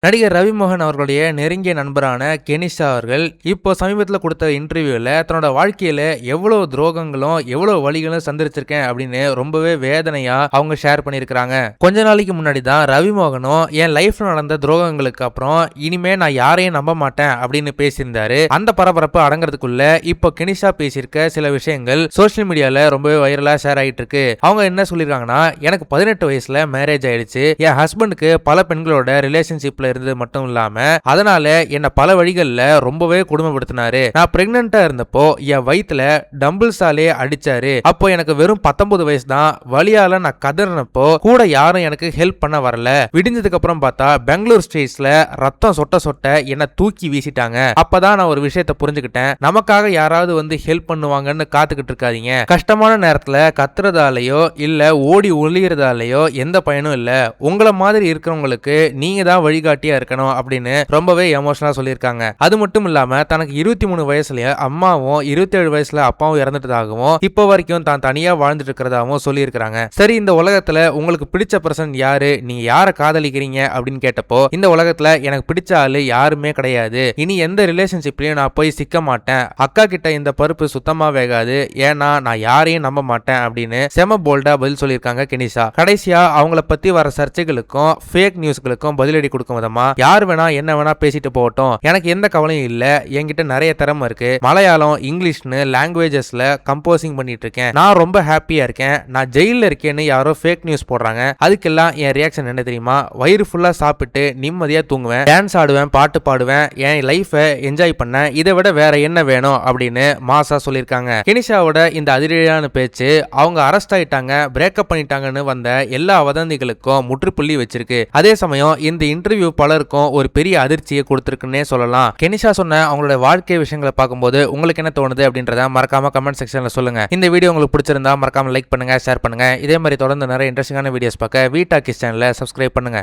நடிகர் ரவி மோகன் அவர்களுடைய நெருங்கிய நண்பரான கெனிஷா அவர்கள் இப்போ சமீபத்தில் கொடுத்த இன்டர்வியூவில் தன்னோட வாழ்க்கையில எவ்வளவு துரோகங்களும் எவ்வளவு வழிகளும் சந்திச்சிருக்கேன் அப்படின்னு ரொம்பவே வேதனையா அவங்க ஷேர் பண்ணியிருக்கிறாங்க. கொஞ்ச நாளைக்கு முன்னாடி தான் ரவி மோகனும் என் லைஃப்ல நடந்த துரோகங்களுக்கு அப்புறம் இனிமே நான் யாரையும் நம்ப மாட்டேன் அப்படின்னு பேசியிருந்தாரு. அந்த பரபரப்பு அடங்குறதுக்குள்ள இப்போ கெனிஷா பேசியிருக்க சில விஷயங்கள் சோசியல் மீடியால ரொம்பவே வைரலா ஷேர் ஆயிட்டு இருக்கு. அவங்க என்ன சொல்லியிருக்காங்கன்னா, எனக்கு 18 வயசுல மேரேஜ் ஆயிடுச்சு. என் ஹஸ்பண்டுக்கு பல பெண்களோட ரிலேஷன்ஷிப்ல இருந்தது மட்டும் இல்லாம அதனால என்ன பல வழிகள்ல ரொம்பவே கொடுமைப்படுத்தினாரு. நான் பிரெக்னன்ட்டா இருந்தப்போ என் வயித்துல டம்பிள்ஸாலே அடிச்சாரு. அப்போ எனக்கு வெறும் 19 வயசு தான். வலியால நான் கதறினப்போ கூட யாரும் எனக்கு ஹெல்ப் பண்ண வரல. விடிஞ்சதுக்கு அப்புறம் பார்த்தா பெங்களூர் ஸ்ட்ரீட்ஸ்ல ரத்தம் சொட்ட சொட்ட என்ன தூக்கி வீசிட்டாங்க. அப்பதான் நான் ஒரு விஷயத்தை புரிஞ்சுக்கிட்டேன். நமக்காக யாராவது வந்து ஹெல்ப் பண்ணுவாங்கன்னு காத்துக்கிட்டு இருக்காதீங்க. கஷ்டமான நேரத்துல கத்துறதாலேயோ இல்ல ஓடி ஒளியறதாலேயோ எந்த பயனும் இல்ல. உங்களை மாதிரி இருக்கிறவங்களுக்கு நீங்க தான் வழிகாட்டியா இருக்கணும் அப்படின்னு ரொம்பவே எமோஷனலா சொல்லியிருக்காங்க. அது மட்டும் இல்லாம தனக்கு 23 வயசுல அம்மாவும் 27 வயசுல அப்பாவும் இறந்துட்டதாகவும் இப்போ வரைக்கும் தான் தனியா வாழ்ந்துட்டு இருக்கிறதாகவும் சொல்லியிருக்காங்க. சரி, இந்த உலகத்துல உங்களுக்கு பிடிச்ச பர்சன் யாரு, நீங்க யாரை காதலிக்கிறீங்க அப்படின்னு கேட்டப்போ, இந்த உலகத்துல எனக்கு பிடிச்ச ஆளு யாருமே கிடையாது. இனி எந்த ரிலேஷன்ஷிப்லயும் நான் போய் சிக்க மாட்டேன். அக்கா கிட்ட இந்த பருப்பு சுத்தமா வேகாது. ஏன்னா நான் யாரையும் நம்ப மாட்டேன் அப்படின்னு செம போல்டா பதில் சொல்லியிருக்காங்க கெனிஷா. கடைசியா அவங்கள பத்தி வர சர்ச்சைகளுக்கும் ஃபேக் நியூஸ்களுக்கும் பதிலடி கொடுக்கும் விதமா யார் வேணா என்ன வேணா பேசிட்டு போகட்டும், எனக்கு எந்த கவலையும் இல்ல. என்கிட்ட நிறைய திறமை இருக்கு. மலையாளம் இங்கிலீஷ்னு லாங்குவேஜஸ்ல கம்போசிங் பண்ணிட்டு இருக்கேன். நான் ரொம்ப ஹாப்பியா இருக்கேன். நான் ஜெயில இருக்கேன்னு யாரோ ஃபேக் நியூஸ் போடுறாங்க. அதுக்கெல்லாம் என் ரியாக்ஷன் என்ன தெரியுமா? வயிறு ஃபுல்லா சாப்பிட்டு நிம்மதியா தூங்குவேன், டான்ஸ் ஆடுவேன், பாட்டு பாடுவேன், என் லைஃபை என்ஜாய் பண்ண. இதை விட வேற என்ன வேணும் அப்படின்னு மாசா சொல்லியிருக்காங்க. கெனிஷாவோட இந்த அதிரடியான பேச்சு அவங்க அரெஸ்ட் ஆயிட்டாங்க, பிரேக்கப் பண்ணிட்டாங்கன்னு வந்த எல்லா வதந்திகளுக்கும் முற்றுப்புள்ளி வச்சிருக்கு. அதே சமயம் இந்த இன்டர்வியூ பலருக்கும் ஒரு பெரிய அதிர்ச்சியை கொடுத்திருக்குன்னே சொல்லலாம். கெனிஷா சொன்ன அவங்களோட வாழ்க்கை விஷயங்களை பார்க்கும்போது உங்களுக்கு என்ன தோணுது அப்படின்றத மறக்காம கமெண்ட் செக்ஷன்ல சொல்லுங்க. இந்த வீடியோ உங்களுக்கு பிடிச்சிருந்தா மறக்காம லைக் பண்ணுங்க, ஷேர் பண்ணுங்க. இதே மாதிரி தொடர்ந்து நிறைய இன்ட்ரெஸ்டிங்கான வீடியோஸ் பார்க்க வீட்டா கிஸ் சேனலை சப்ஸ்கிரைப் பண்ணுங்க.